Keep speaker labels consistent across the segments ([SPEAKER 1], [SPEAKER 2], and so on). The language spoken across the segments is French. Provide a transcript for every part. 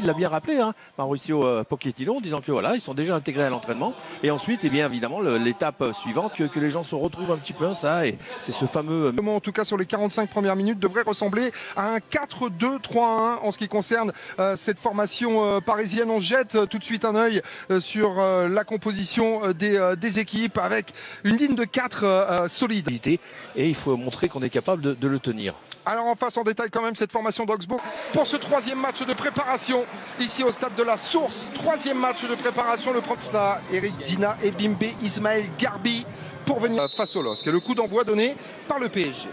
[SPEAKER 1] l'a bien rappelé, hein, Mauricio Pochettino, en disant que voilà, ils sont déjà intégrés à l'entraînement. Et ensuite, eh bien évidemment, l'étape suivante, que les gens se retrouvent un petit peu à ça, et c'est ce fameux.
[SPEAKER 2] En tout cas, sur les 45 premières minutes, devrait ressembler à un 4-2-3-1 en ce qui concerne cette formation parisienne. On jette tout de suite un œil sur la composition des équipes avec une ligne de 4 solide.
[SPEAKER 1] Et il faut montrer qu'on est capable de le tenir.
[SPEAKER 2] Alors on passe en détail quand même cette formation d'Augsbourg pour ce troisième match de préparation ici au stade de la Source. Troisième match de préparation, le Proxta, Eric Dina et Bimbe Ismaël Garbi pour venir face au LOSC. Et le coup d'envoi donné par le PSG.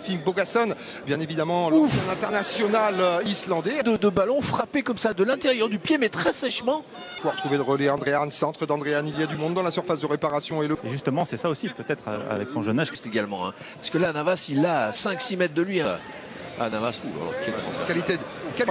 [SPEAKER 2] Finn Bogason, bien évidemment, l'international islandais.
[SPEAKER 1] De ballons frappés comme ça de l'intérieur du pied, mais très sèchement.
[SPEAKER 2] Pour retrouver le relais Andréane, centre d'Andréane, il y a du monde dans la surface de réparation. Et
[SPEAKER 3] justement, c'est ça aussi, peut-être avec son jeune âge.
[SPEAKER 1] Également, hein. Parce que là, Navas, il l'a à 5-6 mètres de lui. Hein. Ah, Navas,
[SPEAKER 2] qualité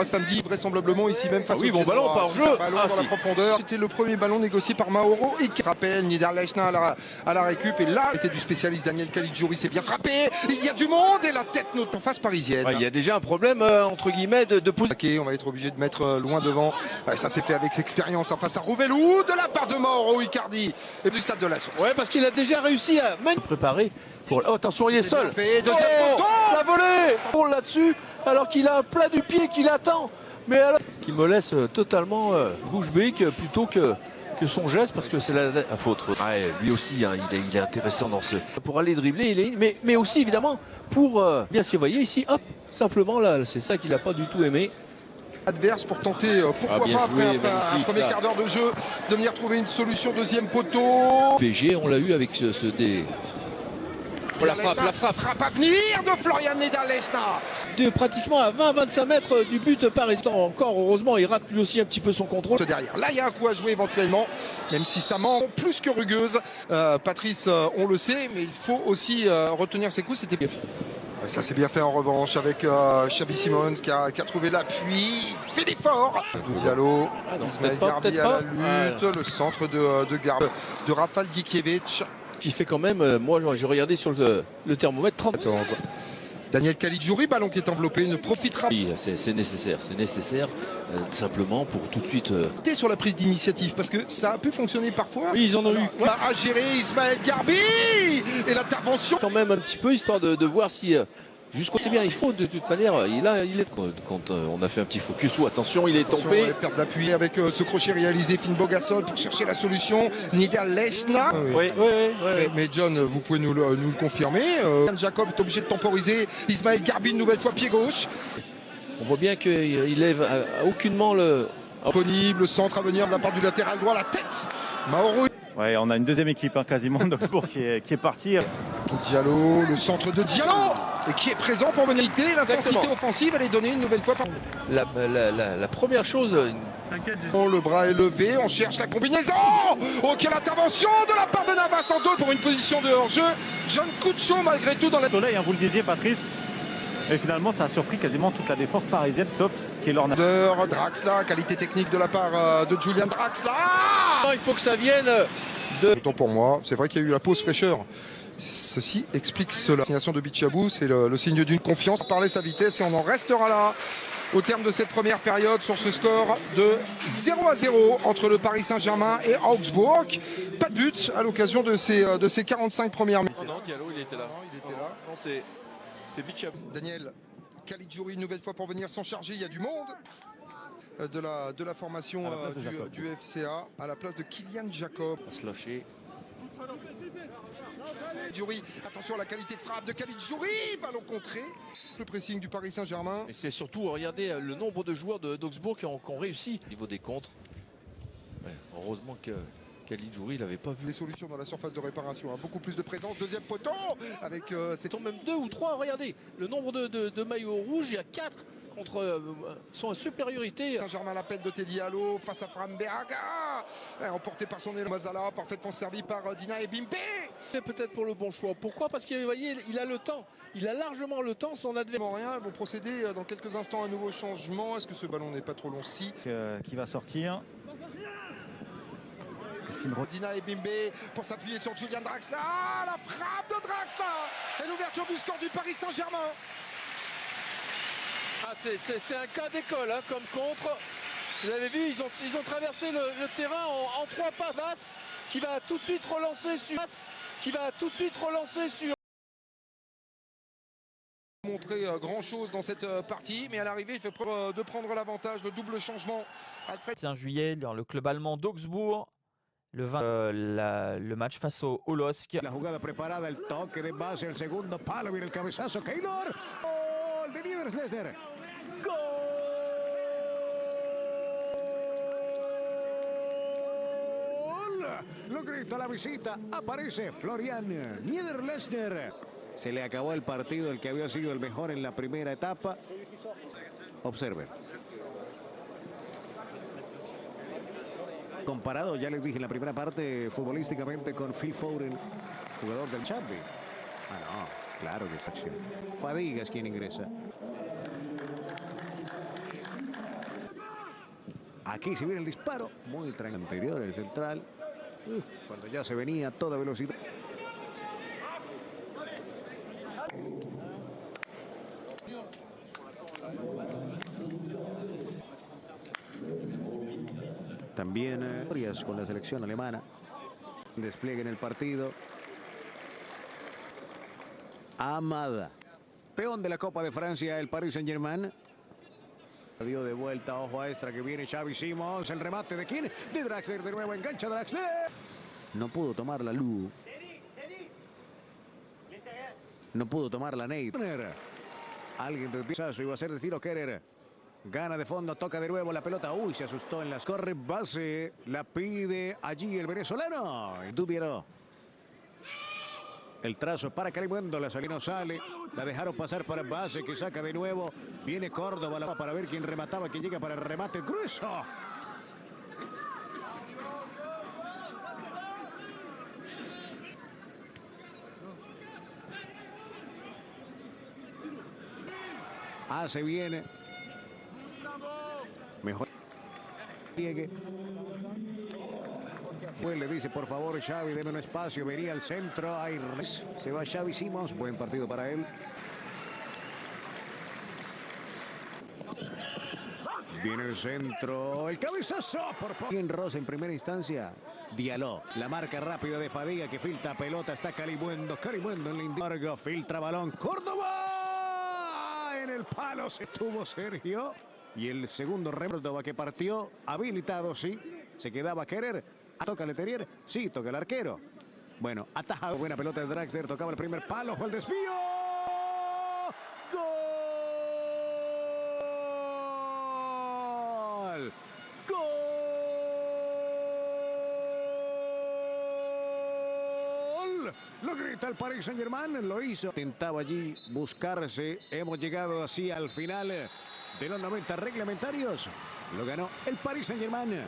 [SPEAKER 2] samedi, vraisemblablement ici même face
[SPEAKER 1] au
[SPEAKER 2] ballon,
[SPEAKER 1] pas hors jeu.
[SPEAKER 2] Ballon dans la profondeur. C'était le premier ballon négocié par Mauro et qui rappelle Niederlechner à la récup. Et là, c'était du spécialiste Daniel Caligiuri, c'est bien frappé. Il y a du monde et la tête note en face parisienne.
[SPEAKER 1] Ouais, il y a déjà un problème entre guillemets de
[SPEAKER 2] position. On va être obligé de mettre loin devant. Ouais, ça s'est fait avec expérience en face à Rouvelou de la part de Mauro Icardi et du stade de la Source.
[SPEAKER 1] Ouais, parce qu'il a déjà réussi à préparer. Oh, attention, il est seul. La volée pour là-dessus, alors qu'il a un plat du pied qu'il attend. Mais alors, il me laisse totalement bouche bée plutôt que son geste, parce que c'est la faute. Ouais, lui aussi, hein, il est intéressant dans ce. Pour aller dribbler, mais aussi évidemment pour bien s'y voyez ici, hop, simplement là, c'est ça qu'il n'a pas du tout aimé.
[SPEAKER 2] Adverse pour tenter, pourquoi pas après un premier quart d'heure de jeu, de venir trouver une solution. Deuxième poteau.
[SPEAKER 1] PSG, on l'a eu avec
[SPEAKER 2] la frappe à venir de Florian Niederlechner.
[SPEAKER 1] Pratiquement à 20-25 mètres du but parisien. Encore heureusement, il rate lui aussi un petit peu son contrôle.
[SPEAKER 2] Derrière. Là, il y a un coup à jouer éventuellement, même si ça manque plus que rugueuse. Patrice, on le sait, mais il faut aussi retenir ses coups. C'était ça s'est bien fait en revanche avec Xabi Simons qui a trouvé l'appui. Fait l'effort. Diallo, Ismaël Garbi à la lutte, le centre de Rafal Gikiewicz.
[SPEAKER 1] Qui fait quand même, moi j'ai regardé sur le thermomètre,
[SPEAKER 2] 14. Daniel Caligiuri, ballon qui est enveloppé, ne profitera pas.
[SPEAKER 1] Oui, c'est nécessaire, simplement pour tout de suite.
[SPEAKER 2] Sur la prise d'initiative, parce que ça a pu fonctionner parfois.
[SPEAKER 1] Oui, ils en ont eu.
[SPEAKER 2] À gérer Ismaël Garbi et l'intervention.
[SPEAKER 1] Quand même un petit peu, histoire de voir si. Jusqu'au c'est bien, il faut de toute manière, il est quand on a fait un petit focus où attention, il est tombé.
[SPEAKER 2] Perte d'appui avec ce crochet réalisé, Finn Bogason pour chercher la solution. Niederlechner.
[SPEAKER 1] Oui.
[SPEAKER 2] Mais John, vous pouvez nous le confirmer. Jacob est obligé de temporiser. Ismaël Garbi une nouvelle fois pied gauche.
[SPEAKER 1] On voit bien qu'il lève aucunement le.
[SPEAKER 2] Disponible, centre à venir de la part du latéral droit, la tête. Mauro.
[SPEAKER 3] Ouais, on a une deuxième équipe quasiment d'Augsbourg qui est partie.
[SPEAKER 2] Diallo, le centre de Diallo et qui est présent pour venir l'intensité offensive. Elle est donnée une nouvelle fois par
[SPEAKER 1] la première chose.
[SPEAKER 2] Le bras est levé, on cherche la combinaison. Oh, quelle intervention de la part de Navas en deux pour une position de hors-jeu. John Cuccio malgré tout dans la.
[SPEAKER 3] Soleil, hein, vous le disiez Patrice. Et finalement, ça a surpris quasiment toute la défense parisienne, sauf Keylor
[SPEAKER 2] Navas. Draxler, qualité technique de la part de Julian Draxler.
[SPEAKER 1] Il faut que ça vienne de.
[SPEAKER 2] Autant pour moi, c'est vrai qu'il y a eu la pause fraîcheur. Ceci explique cela. La destination de Bichabou, c'est le signe d'une confiance. Parler sa vitesse et on en restera là au terme de cette première période sur ce score de 0-0 entre le Paris Saint-Germain et Augsbourg. Pas de but à l'occasion de ces 45 premières minutes.
[SPEAKER 1] Non, Diallo, il était là. Non, c'est Bichabou.
[SPEAKER 2] Daniel Caligiuri, une nouvelle fois pour venir s'en charger. Il y a du monde de la formation du FCA à la place de Kylian Jacob.
[SPEAKER 1] On va se lâcher.
[SPEAKER 2] Attention à la qualité de frappe de Caligiuri, ballon contré. Le pressing du Paris Saint-Germain.
[SPEAKER 1] Et c'est surtout, regardez le nombre de joueurs d'Augsbourg qui ont réussi au niveau des contres. Ouais, heureusement que Caligiuri n'avait pas vu.
[SPEAKER 2] Des solutions dans la surface de réparation, hein. Beaucoup plus de présence. Deuxième poteau avec
[SPEAKER 1] Ils sont même 2 ou 3, regardez. Le nombre de maillots rouges, il y a 4 contre sont en supériorité.
[SPEAKER 2] Saint-Germain l'appel de Teddy Allo face à Framberg, emporté par son élan Mazala, parfaitement servi par Dina et Bimbe.
[SPEAKER 1] C'est peut-être pour le bon choix. Pourquoi? Parce que vous voyez, il a le temps. Il a largement le temps, son adversaire.
[SPEAKER 2] Rien, ils vont procéder dans quelques instants à un nouveau changement. Est-ce que ce ballon n'est pas trop long? Si.
[SPEAKER 3] Qui va sortir.
[SPEAKER 2] Dina et Bimbe pour s'appuyer sur Julian Draxler. La frappe de Draxler et l'ouverture du score du Paris Saint-Germain.
[SPEAKER 1] C'est un cas d'école, hein, comme contre. Vous avez vu, ils ont traversé le terrain en 3 pas. Vasse qui va tout de suite relancer sur
[SPEAKER 2] Montrer grand chose dans cette partie, mais à l'arrivée il fait preuve de prendre l'avantage. Le double changement. Alfred.
[SPEAKER 4] 21 juillet dans le club allemand d'Augsbourg. Le match face au LOSC.
[SPEAKER 5] La jugada preparada, el toque de base, el segundo palo, viene el cabezazo, Keylor. Gol de Niederlechner. Gol. Lo grita la visita, aparece Florian Niederlechner. Se le acabó el partido, el que había sido el mejor en la primera etapa. Observen. Comparado, ya les dije en la primera parte, futbolísticamente con Phil Foden, jugador del Champions. Ah, no, claro que es acción. Fadiga es quien ingresa. Aquí se viene el disparo, muy tranquilo. Anterior, el central. Cuando ya se venía a toda velocidad. También con la selección alemana. Despliegue en el partido. Amada. Peón de la Copa de Francia, el Paris Saint-Germain. Dio de vuelta, ojo a extra que viene Xavi Simons. El remate de quién? De Draxler, de nuevo engancha Draxler. No pudo tomar la Lu. No pudo tomar la Nate. Alguien de pisazo iba a ser de tiro Kerer. Gana de fondo, toca de nuevo la pelota. Uy, se asustó en las. Corre base, la pide allí el venezolano. Dubiero. El trazo para Calimundo, la salida no sale. La dejaron pasar para base, que saca de nuevo. Viene Córdoba para ver quién remataba, quién llega para el remate grueso. Hace bien. Mejor. Llegue. Pues le dice, por favor, Xavi, deme un espacio. Venía al centro. Ahí se va Xavi Simons. Buen partido para él. Viene el centro. El cabezazo. Bien Rosa en primera instancia. Dialó. La marca rápida de Fadiga que filtra pelota. Está Calimundo. Calimundo en la Largo. Filtra balón. Córdoba. En el palo se tuvo Sergio. Y el segundo Córdoba que partió. Habilitado, sí. Se quedaba Kerer. Toca Leterier. Sí, toca el arquero. Bueno, atajado. Buena pelota de Draxler. Tocaba el primer palo. Fue el desvío. ¡Gol! ¡Gol! Lo grita el Paris Saint-Germain. Lo hizo. Intentaba allí buscarse. Hemos llegado así al final de los 90 reglamentarios. Lo ganó el Paris Saint-Germain.